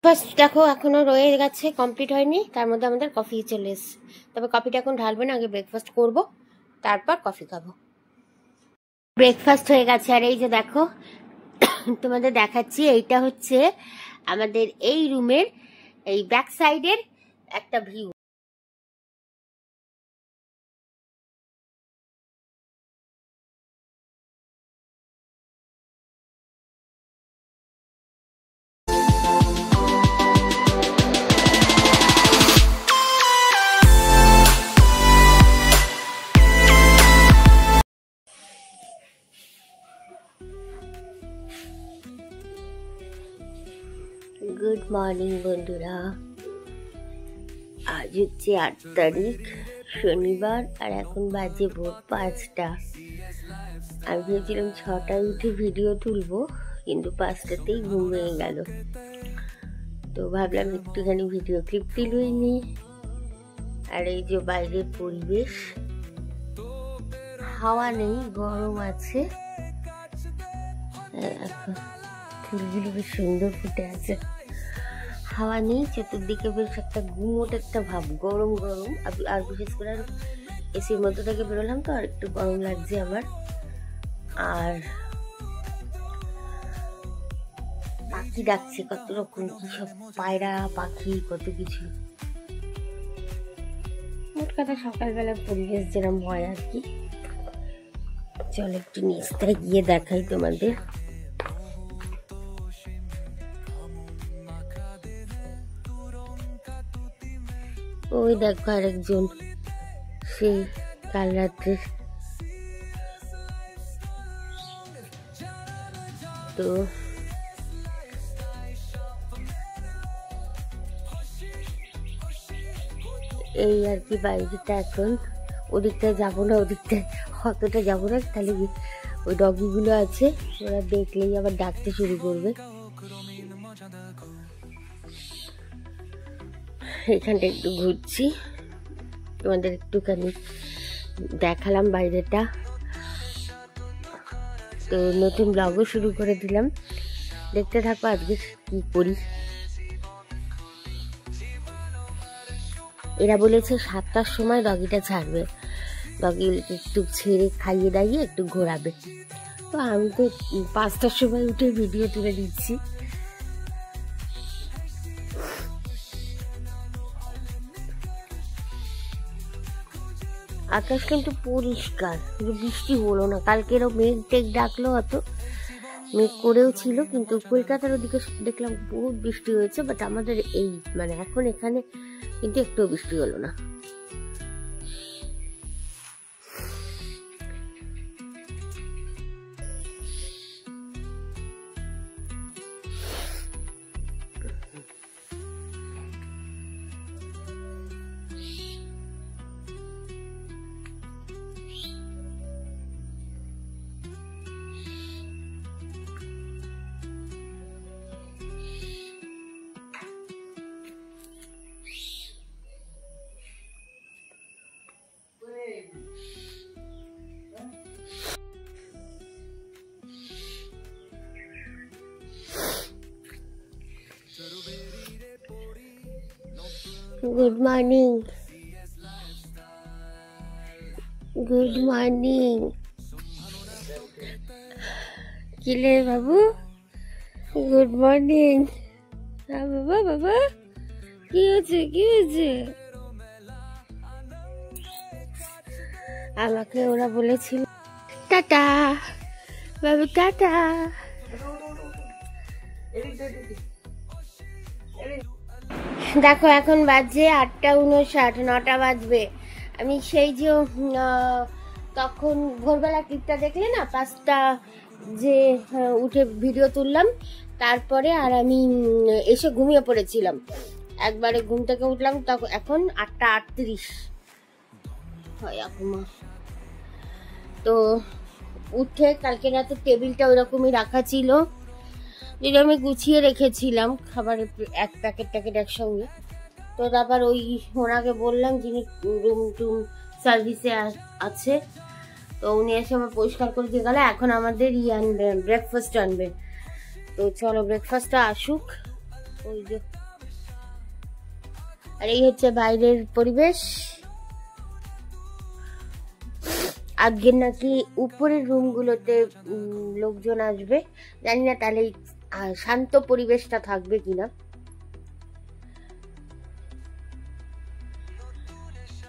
First দেখো এখনো রয়ে গেছে, কমপ্লিট হয়নি, তার মধ্যে আমাদের কফি চলে এসছে। তবে কফিটা এখন ঢালবো না, আগে ব্রেকফাস্ট করব, তারপর কফি খাবো। ব্রেকফাস্ট হয়ে গেছে, আর এই যে দেখো তোমাদের দেখাচ্ছি, এইটা হচ্ছে আমাদের এই রুমের এই ব্যাক সাইডের একটা ভিউ। গুড মর্নিং বন্ধুরা, আজ হচ্ছে 8 তারিখ শনিবার, আর এখন বাজে ভোর 5টা। আমি ভেবেছিলাম 6টায় উঠে ভিডিও তুলবো, কিন্তু 5টাতেই ঘুম ভেঙে গেল। তো ভাবলাম একটুখানি ভিডিও ক্লিপ তুলেই নিই। আর এই যে বাইরের পরিবেশ, হাওয়া নেই, গরম আছে, ফুলগুলো বেশ সুন্দর ফুটে আছে, হাওয়া নেই, চতুর্দিকে বেশ একটা গুমোট একটা ভাব, গরম গরম। আর বিশেষ করে এসির মধ্যে থেকে বেরোলাম তো আর একটু গরম লাগছে আমার। আর পাখি ডাকছে কত রকম, কি সব পায়রা পাখি, কত কিছু। মোট কথা সকালবেলা পরিবেশ যেরকম হয় আর কি। চলো একটু নিচটায় গিয়ে দেখাই তোমাদের। ওই দেখো আরেকজন, সেই কাল রাত্রে। তো এই আর কি বাইরেটা। এখন ওদিকটায় যাবো না, ওদিকটায় অতটা যাবো না, তাহলে ওই ডগিগুলো আছে, ওরা দেখলেই আবার ডাকতে শুরু করবে। এখানটা একটু ঘুরছি, তোমাদের একটুখানি দেখালাম বাইরেটা। তো নতুন ব্লগও শুরু করে দিলাম, দেখতে থাকো আজকে কি করি। এরা বলেছে 7টার সময় ডগিটা ছাড়বে, ডগি একটু ছেড়ে খাইয়ে দাইয়ে একটু ঘোরাবে। তো আমি তো 5টার সময় উঠে ভিডিও তুলে দিচ্ছি। আকাশ কিন্তু পরিষ্কার, বৃষ্টি হলো না। কালকেরও মেঘ টেঘ ডাকলো, অত মেঘ করেও ছিল, কিন্তু কলকাতার ওদিকে দেখলাম বহুত বৃষ্টি হয়েছে। বাট আমাদের এই মানে এখন এখানে কিন্তু একটু বৃষ্টি হলো না। Good morning, good morning. কিলে বাবু, গুড মর্নিং। বাবা বাবা, কি হয়েছে কি হয়েছে? আমাকে ওরা বলেছিল টাটা বাবু, টাটা। দেখো এখন বাজে 8:59, 9টা বাজবে। আমি সেই যে তখন ভোরবেলা ক্লিপটা দেখলে না, 5টা যে উঠে ভিডিও তুললাম, তারপরে আর আমি এসে ঘুমিয়ে পড়েছিলাম। একবারে ঘুম থেকে উঠলাম, তখন এখন 8:38 হয় এখন। তো উঠে কালকে রাতে টেবিলটা ওইরকমই রাখা ছিল, যেটা আমি গুছিয়ে রেখেছিলাম, খাবারের এক প্যাকেট একসঙ্গে। তো তারপর ওই ওনাকে বললাম, যিনি রুম টুম সার্ভিসে আছে, তো উনি এসে আমার পরিষ্কার করে দিয়ে গেল। এখন আমাদের আনবে, ব্রেকফাস্ট আনবে। তো চলো ব্রেকফাস্টটা আসুক, ওই যে, আর এই হচ্ছে বাইরের পরিবেশ। আজকে নাকি উপরের রুমগুলোতে লোকজন আসবে, জানি না তাহলে শান্ত পরিবেশটা থাকবে কিনা।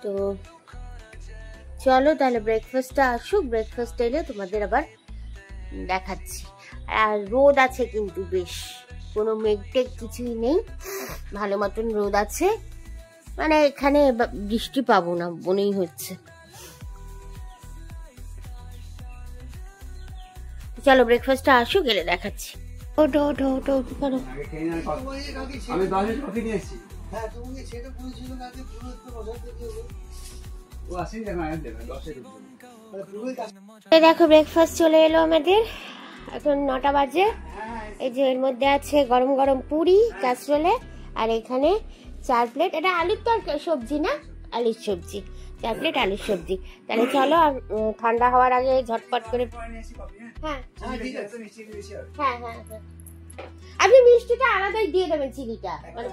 তো চলো তাহলে ব্রেকফাস্টটা আসুক, ব্রেকফাস্ট এলে তোমাদের আবার দেখাচ্ছি। আর রোদ আছে কিন্তু বেশ, কোনো মেঘটেক কিছুই নেই, ভালো মতন রোদ আছে, মানে এখানে বৃষ্টি পাবো না মনেই হচ্ছে। চলো ব্রেকফাস্টটা আসুক, গেলে দেখাচ্ছি। ওটো ওটো ওটো ওটো করো। আমি 10 মিনিট কফি নিয়েছি। হ্যাঁ তুমি সেটা বলেছিল না যে পুরো একটু বসার দিতে হবে। ও আসেন দেখো আয়াত দেবেন 10 এর উপর। মানে পুরোই কাজ। এই দেখো ব্রেকফাস্ট চলে এলো আমাদের, এখন 9টা বাজে। এই যে এর মধ্যে আছে গরম গরম পুরি কাঁচরোলে, আর এখানে 4 প্লেট, এটা আলুর সবজি না, আলুর সবজি, 4 প্লেট আলুর সবজি। তাহলে চলো, আর ঠান্ডা হওয়ার আগে ঝটপট করে। হ্যাঁ হ্যাঁ ঠিক আছে, মিষ্টি বেশি হবে। হ্যাঁ হ্যাঁ হ্যাঁ, আপনি মিষ্টিটা আলাদাই দিয়ে দেবেন, চিনিটা মানে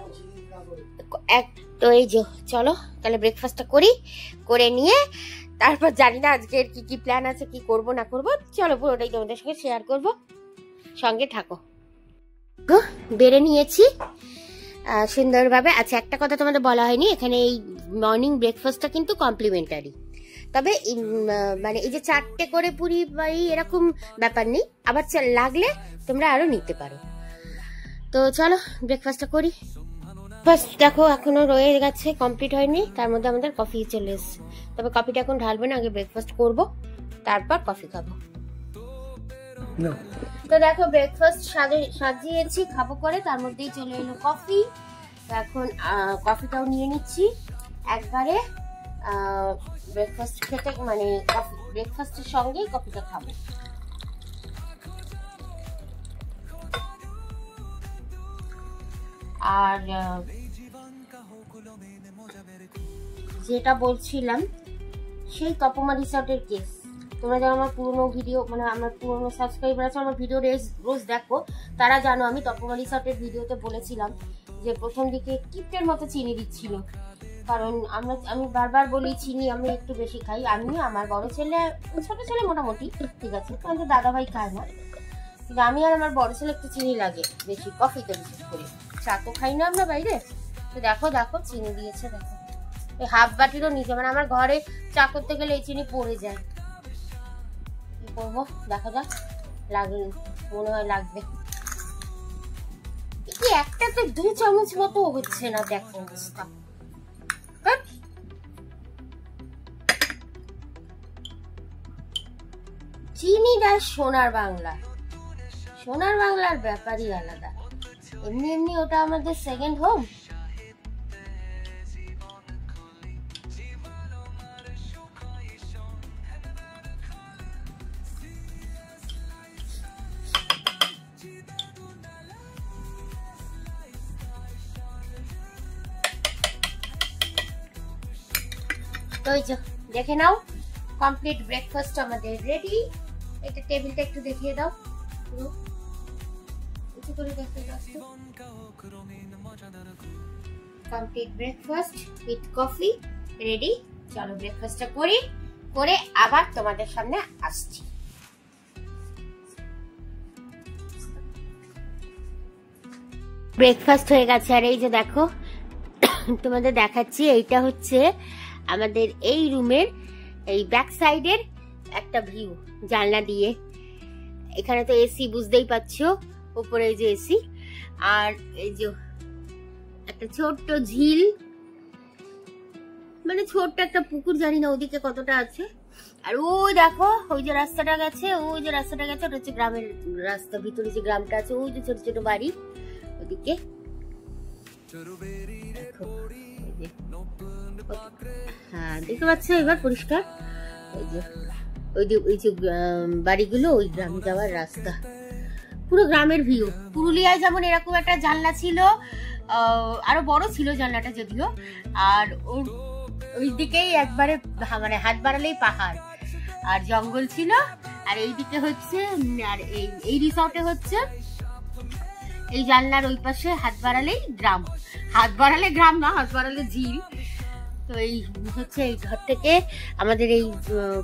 এক। তো এই যে চলো তাহলে ব্রেকফাস্টটা করি, করে নিয়ে তারপর জানি না আজকের কি কি প্ল্যান আছে, কি করব না করব, চলো পুরোটাই তোমাদের সঙ্গে শেয়ার করব, সঙ্গে থাকো। বেড়ে নিয়েছি সুন্দরভাবে। আচ্ছা একটা কথা তোমাদের বলা হয়নি, এখানে এই মর্নিং ব্রেকফাস্টটা কিন্তু কমপ্লিমেন্টারি, তবে মানে এই যে 4টে করে পুরি বা এরকম ব্যাপার নেই, আবার লাগলে তোমরা আরো নিতে পারো। তো চলো ব্রেকফাস্টটা করি। ফার্স্ট দেখো এখনো রয়ে গেছে, কমপ্লিট হয়নি, তার মধ্যে আমাদের কফি চলে এসছে। তবে কফিটা এখন ঢালবো না, আগে ব্রেকফাস্ট করব, তারপর কফি খাবো। তো দেখো ব্রেকফাস্ট সাজিয়েছি খাবো করে, তার মধ্যেই চলে এলো কফি। এখন কফিটাও নিয়ে নিচ্ছি একবারে, ব্রেকফাস্ট খেতে মানে ব্রেকফাস্টের সঙ্গেই কফিটা খাবো। আর যেটা বলছিলাম, সেই তপমা রিসর্টের কেস, তোমরা যারা আমার পুরনো ভিডিও, মানে আমার পুরনো সাবস্ক্রাইবার আছে, আমার ভিডিও রোজ দেখো, তারা জানো আমি তপমা রিসর্টের ভিডিওতে বলেছিলাম যে প্রথম দিকে কিপ্টের মতো চিনি দিচ্ছিল, কারণ আমি বারবার বলি চিনি আমি একটু বেশি খাই, আমি, আমার বড় ছেলে, ছোট ছেলে মোটামুটি ঠিক আছে, কিন্তু দাদা ভাই খায় না, কিন্তু আমি আর আমার বড় ছেলে একটু চিনি লাগে বেশি, কফিতে বিশেষ করে, চা তো খাই না আমরা বাইরে। তো দেখো দেখো চিনি দিয়েছে, দেখো এই হাফ বাটিরও নিচে, মানে আমার ঘরে চা করতে গেলে এই চিনি পড়ে যায়। কি করবো দেখা যাক, লাগবে মনে হয় লাগবে। কি একটা তো 2 চামচ মতো হচ্ছে না, দেখো অবস্থা। চিনিটা সোনার বাংলা, সোনার বাংলার ব্যাপারই আলাদা, এমনি এমনি ওটা আমাদের সেকেন্ড হোম। তো এই যে দেখে নাও, কমপ্লিট ব্রেকফাস্ট আমাদের রেডি। এটা টেবিলটা একটু দেখিয়ে দাও, পুরো উঁচু করে দেখিয়ে দাও। Complete breakfast with coffee ready. চলো ব্রেকফাস্টটা করি, করে আবার তোমাদের সামনে আসছি। ব্রেকফাস্ট হয়ে গেছে, আর এই যে দেখো তোমাদের দেখাচ্ছি, এইটা হচ্ছে আমাদের এই রুমের এই ব্যাক সাইডের একটা ভিউ, জানলা দিয়ে। এখানে তো এসি, বুঝতেই পারছো, উপরে এই যে এসি, আর এই যে একটা ছোট্ট ঝিল, মানে ছোট্ট একটা পুকুর, জানি না ওদিকে কতটা আছে। আর ওই দেখো ওই যে রাস্তাটা গেছে, ওই যে রাস্তাটা গেছে, ওটা হচ্ছে গ্রামের রাস্তা, ভিতরে যে গ্রামটা আছে, ওই যে ছোট ছোট বাড়ি ওদিকে। হ্যাঁ দেখতে পাচ্ছ এবার পরিষ্কার, ওই যে বাড়িগুলো, ওই গ্রাম যাওয়ার রাস্তা, পুরো গ্রামের ভিউ। পুরুলিয়ায় যেমন এরকম একটা জানলা ছিল, আরো বড় ছিল জানলাটা যদিও, আর ওই দিকেই একবারে মানে হাত বাড়ালেই পাহাড় আর জঙ্গল ছিল। আর এইদিকে হচ্ছে, আর এই রিসর্টে হচ্ছে এই জানলার ওই পাশে হাত বাড়ালেই গ্রাম, হাত বাড়ালে গ্রাম না, হাত বাড়ালে ঝিল। তো এই হচ্ছে এই ঘর থেকে আমাদের এই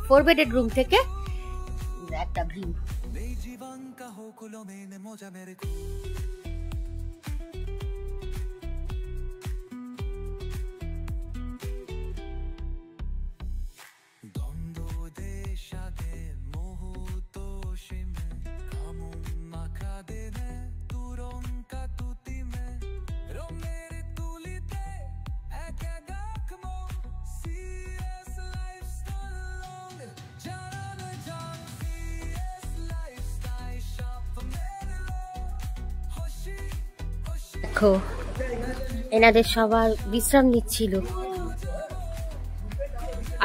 4 বেডেড রুম থেকে একটা ভিউ। দেখো এনাদের সবার বিশ্রাম নিচ্ছিল।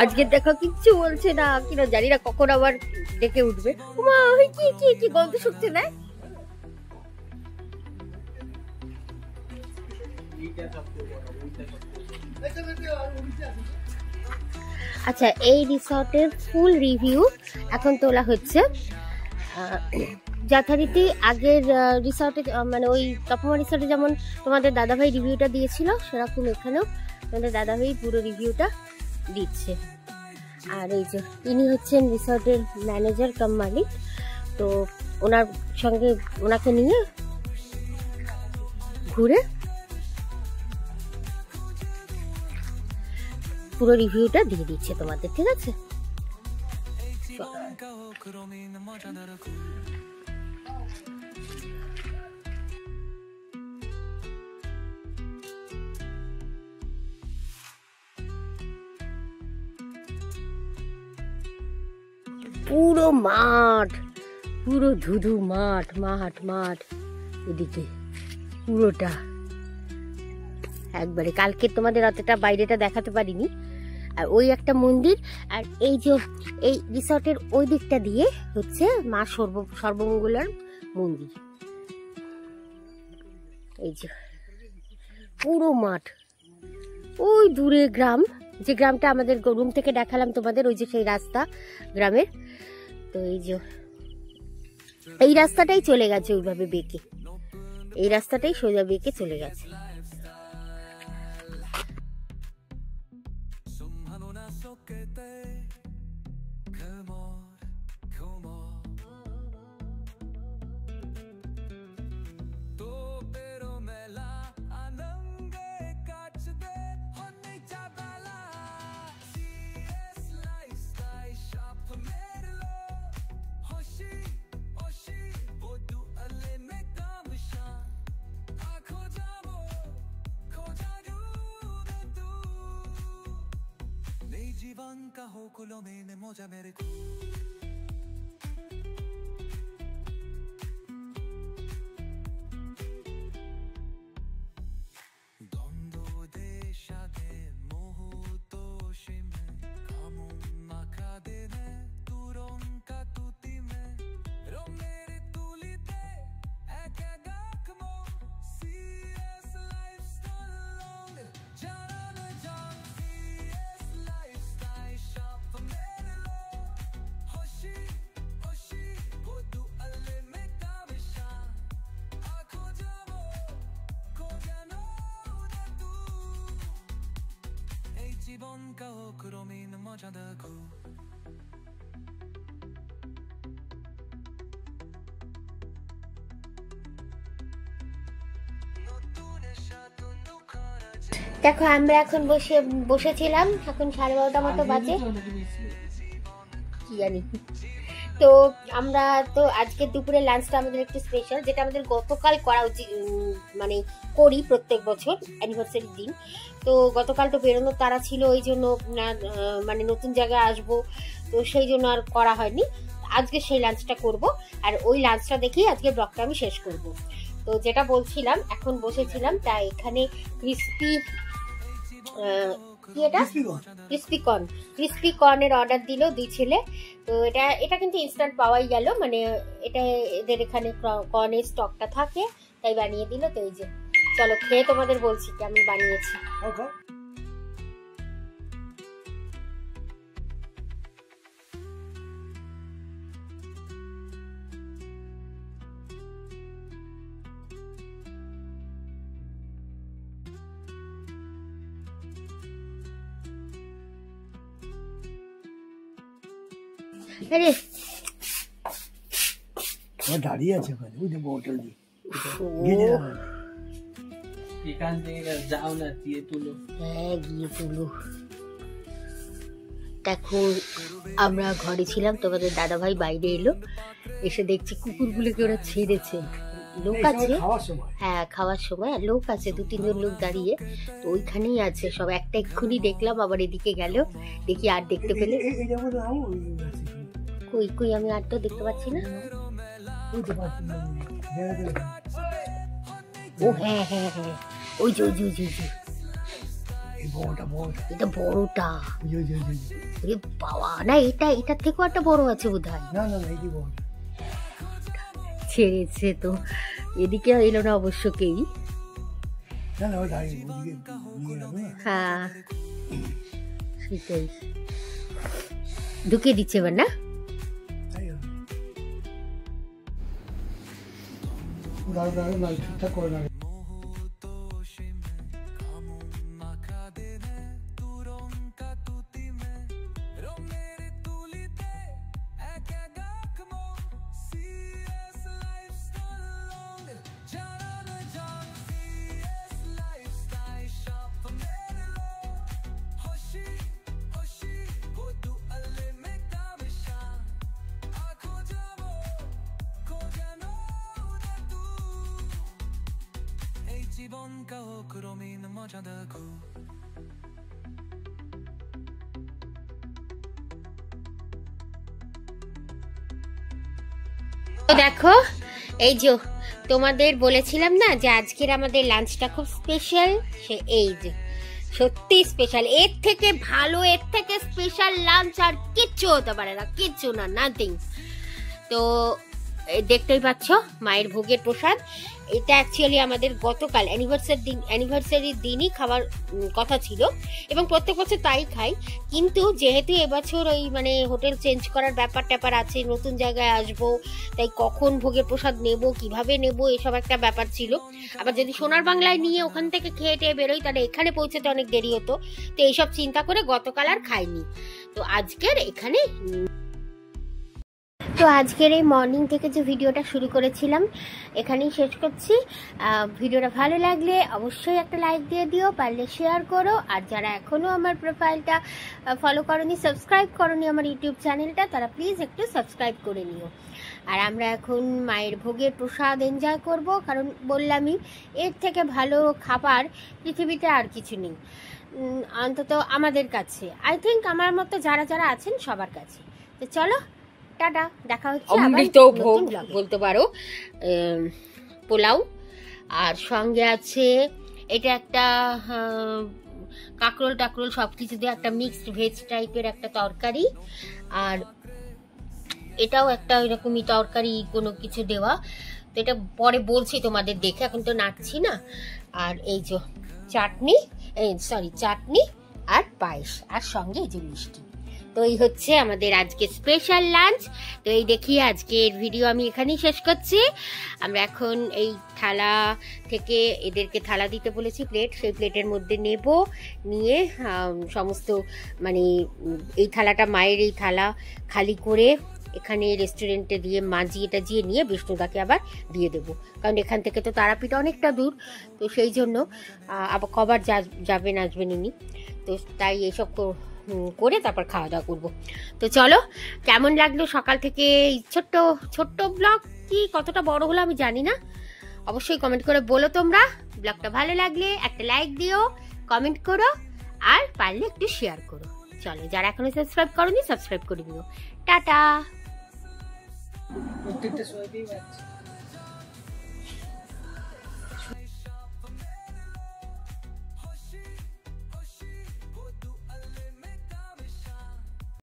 আজকে দেখো কিচ্ছু বলছে না, কিনা জানি না কখন আবার ডেকে উঠবে। ওমা কি কি কি গল্প শুনছে না। আচ্ছা, এই রিসর্টের ফুল রিভিউ এখন তোলা হচ্ছে। যথারীতি আগের রিসর্টে মানে ওই তপমা রিসর্টে যেমন তোমাদের দাদাভাই রিভিউটা দিয়েছিল, সেরকম এখানেও তোমাদের দাদাভাই পুরো রিভিউটা দিচ্ছে। আর এই যে ইনি হচ্ছেন রিসর্টের ম্যানেজার কাম মালিক। তো ওনার সঙ্গে ওনাকে নিয়ে ঘুরে পুরো রিভিউটা দিয়ে দিচ্ছে তোমাদের, ঠিক আছে? পুরো মাঠ, পুরো ধুধু মাঠ মাঠ মাঠ, এদিকে পুরোটা একবারে। কালকে তোমাদের অতটা বাইরেটা দেখাতে পারিনি। আর ওই একটা মন্দির, আর এই যে এই রিসর্টের ওই দিকটা দিয়ে হচ্ছে মা সর্বমঙ্গলার মন্দির। এই যে পুরো মাঠ, ওই দূরে গ্রাম, যে গ্রামটা আমাদের রুম থেকে দেখালাম তোমাদের, ওই যে সেই রাস্তা গ্রামের। তো এই যে এই রাস্তাটাই চলে গেছে ওইভাবে বেঁকে, এই রাস্তাটাই সোজা বেঁকে চলে গেছে। জীবন কা হো কুলো মেনে মোজা মেরে দ্বন্দ্ব দেশাকে মুহূর্ত সীমে কামুন মাখা দেনে তুরং কা তুতি মে রো মেরে তুলিতে এক গাকমো সিএস লাইফস্টাইল লং জানান জান জীবন কা ক্রমেণ মজা দেখো। দেখো আমরা এখন বসেছিলাম, এখন 12:30 মতো বাজে, কি জানি। তো আমরা তো আজকে দুপুরে লাঞ্চটা আমাদের একটু স্পেশাল, যেটা আমাদের গতকাল করা উচিত, মানে করি প্রত্যেক বছর অ্যানিভার্সারির দিন। তো গতকাল তো বেরোনোর তারা ছিল, ওই জন্য মানে নতুন জায়গায় আসবো, তো সেই জন্য আর করা হয়নি। আজকে সেই লাঞ্চটা করব, আর ওই লাঞ্চটা দেখেই আজকে ব্লগটা আমি শেষ করব। তো যেটা বলছিলাম, এখন বসেছিলাম, তাই এখানে ক্রিস্পি কি এটা ক্রিস্পি কর্নের অর্ডার দিল 2 ছেলে। তো এটা কিন্তু ইনস্ট্যান্ট পাওয়াই গেল, মানে এটা এদের এখানে কর্নের স্টকটা থাকে, তাই বানিয়ে দিল। তো এই যে চলো খেয়ে তোমাদের বলছি কি আমি বানিয়েছি। আরে ও দাঁড়িয়ে আছে ওখানে, ওই যে বোতল দিয়ে এখান থেকে যাও না, দিয়ে তুলো। হ্যাঁ গিয়ে তুলো। দেখো আমরা ঘরে ছিলাম, তোমাদের দাদা ভাই বাইরে এলো, এসে দেখছি কুকুরগুলোকে ওরা ছেড়েছে। লোক আছে, খাওয়ার সময়। হ্যাঁ খাওয়ার সময়, আর লোক আছে, 2-3 জন লোক দাঁড়িয়ে, তো ওইখানেই আছে সব। একটা এক্ষুনি দেখলাম, আবার এদিকে গেল, দেখি আর দেখতে পেলে। এই যেমন কই কই আমি আর তো দেখতে পাচ্ছি না। ও হ্যাঁ হ্যাঁ হ্যাঁ, ওই যে ওই যে ওই যে, ওই যে। এই বড়টা বড়, এটা বড়টা। ওই যে, ওই যে, ওই যে। ওরে বাবা, না এটা এটার থেকেও একটা বড় আছে বোধহয়। না না না, এই যে বড়। ছেড়েছে তো, এদিকে এলো না অবশ্য কেউ। না না, ওই দাঁড়িয়ে ওদিকে নিয়ে যাবো না। হ্যাঁ সেটাই, ঢুকিয়ে দিচ্ছে এবার না। তাই হবে। দাঁড়া দাঁড়া না, ঠিকঠাক করে না। জীবন কাউক রঙিন মজা দেখো। তো দেখো এই যে তোমাদের বলেছিলাম না যে আজকের আমাদের লাঞ্চটা খুব স্পেশাল, সে এই যে সত্যি স্পেশাল। এর থেকে ভালো, এর থেকে স্পেশাল লাঞ্চ আর কিচ্ছু হতে পারে না, কিচ্ছু না, নাথিং। তো দেখতেই পাচ্ছ মায়ের ভোগের প্রসাদ। এটা অ্যাকচুয়ালি আমাদের গতকাল অ্যানিভার্সারির দিনই খাওয়ার কথা ছিল, এবং প্রত্যেক বছর তাই খাই। কিন্তু যেহেতু এবছর ওই মানে হোটেল চেঞ্জ করার ব্যাপার ট্যাপার আছে, নতুন জায়গায় আসবো, তাই কখন ভোগের প্রসাদ নেব, কিভাবে নেব, এসব একটা ব্যাপার ছিল। আবার যদি সোনার বাংলায় নিয়ে ওখান থেকে খেয়ে টেয়ে বেরোই, তাহলে এখানে পৌঁছতে অনেক দেরি হতো। তো এইসব চিন্তা করে গতকাল আর খাইনি। তো আজকের এখানে, তো আজকের এই মর্নিং থেকে যে ভিডিওটা শুরু করেছিলাম এখানেই শেষ করছি। ভিডিওটা ভালো লাগলে অবশ্যই একটা লাইক দিয়ে দিও, পারলে শেয়ার করো। আর যারা এখনো আমার প্রোফাইলটা ফলো করনি, সাবস্ক্রাইব করনি আমার ইউটিউব চ্যানেলটা, তারা প্লিজ একটু সাবস্ক্রাইব করে নিও। আর আমরা এখন মায়ের ভোগের প্রসাদ এনজয় করব, কারণ বললামই এর থেকে ভালো খাবার পৃথিবীতে আর কিছু নেই, অন্তত আমাদের কাছে। আই থিঙ্ক আমার মতো যারা যারা আছেন সবার কাছে। তো চলো টাটা, দেখা হচ্ছে অমৃত ভোগ বলতে পারো, পোলাও, আর সঙ্গে আছে এটা একটা কাঁকরোল টাকরোল সবকিছু দিয়ে একটা মিক্সড ভেজ টাইপের একটা তরকারি, আর এটাও একটা ওইরকমই তরকারি কোনো কিছু দেওয়া। তো এটা পরে বলছি তোমাদের দেখে, এখন তো নাচছি না। আর এই যে চাটনি আর পায়েস, আর সঙ্গে এই যে মিষ্টি। তো এই হচ্ছে আমাদের আজকে স্পেশাল লাঞ্চ। তো এই দেখিয়ে আজকের ভিডিও আমি এখানেই শেষ করছি। আমরা এখন এই থালা থেকে এদেরকে থালা দিতে বলেছি, প্লেট, সেই প্লেটের মধ্যে নেব, নিয়ে সমস্ত মানে এই থালাটা মায়ের এই থালা খালি করে এখানে রেস্টুরেন্টে দিয়ে মাজিয়ে টাজিয়ে নিয়ে বিষ্ণুদাকে আবার দিয়ে দেবো, কারণ এখান থেকে তো তারাপীঠ অনেকটা দূর। তো সেই জন্য আবার কবার যাবেন আসবেন ইনি, তো তাই এসব করে তারপর খাওয়া দাওয়া করবো। তো চলো, কেমন লাগলো সকাল থেকে ছোট্ট ছোট্ট ব্লগ, কি কতটা বড় হলো আমি জানি না, অবশ্যই কমেন্ট করে বলো তোমরা। ব্লগটা ভালো লাগলে একটা লাইক দিও, কমেন্ট করো, আর পারলে একটু শেয়ার করো। চলো, যারা এখনো সাবস্ক্রাইব করোনি সাবস্ক্রাইব করে দিও। টাটা। প্রত্যেকটা সময়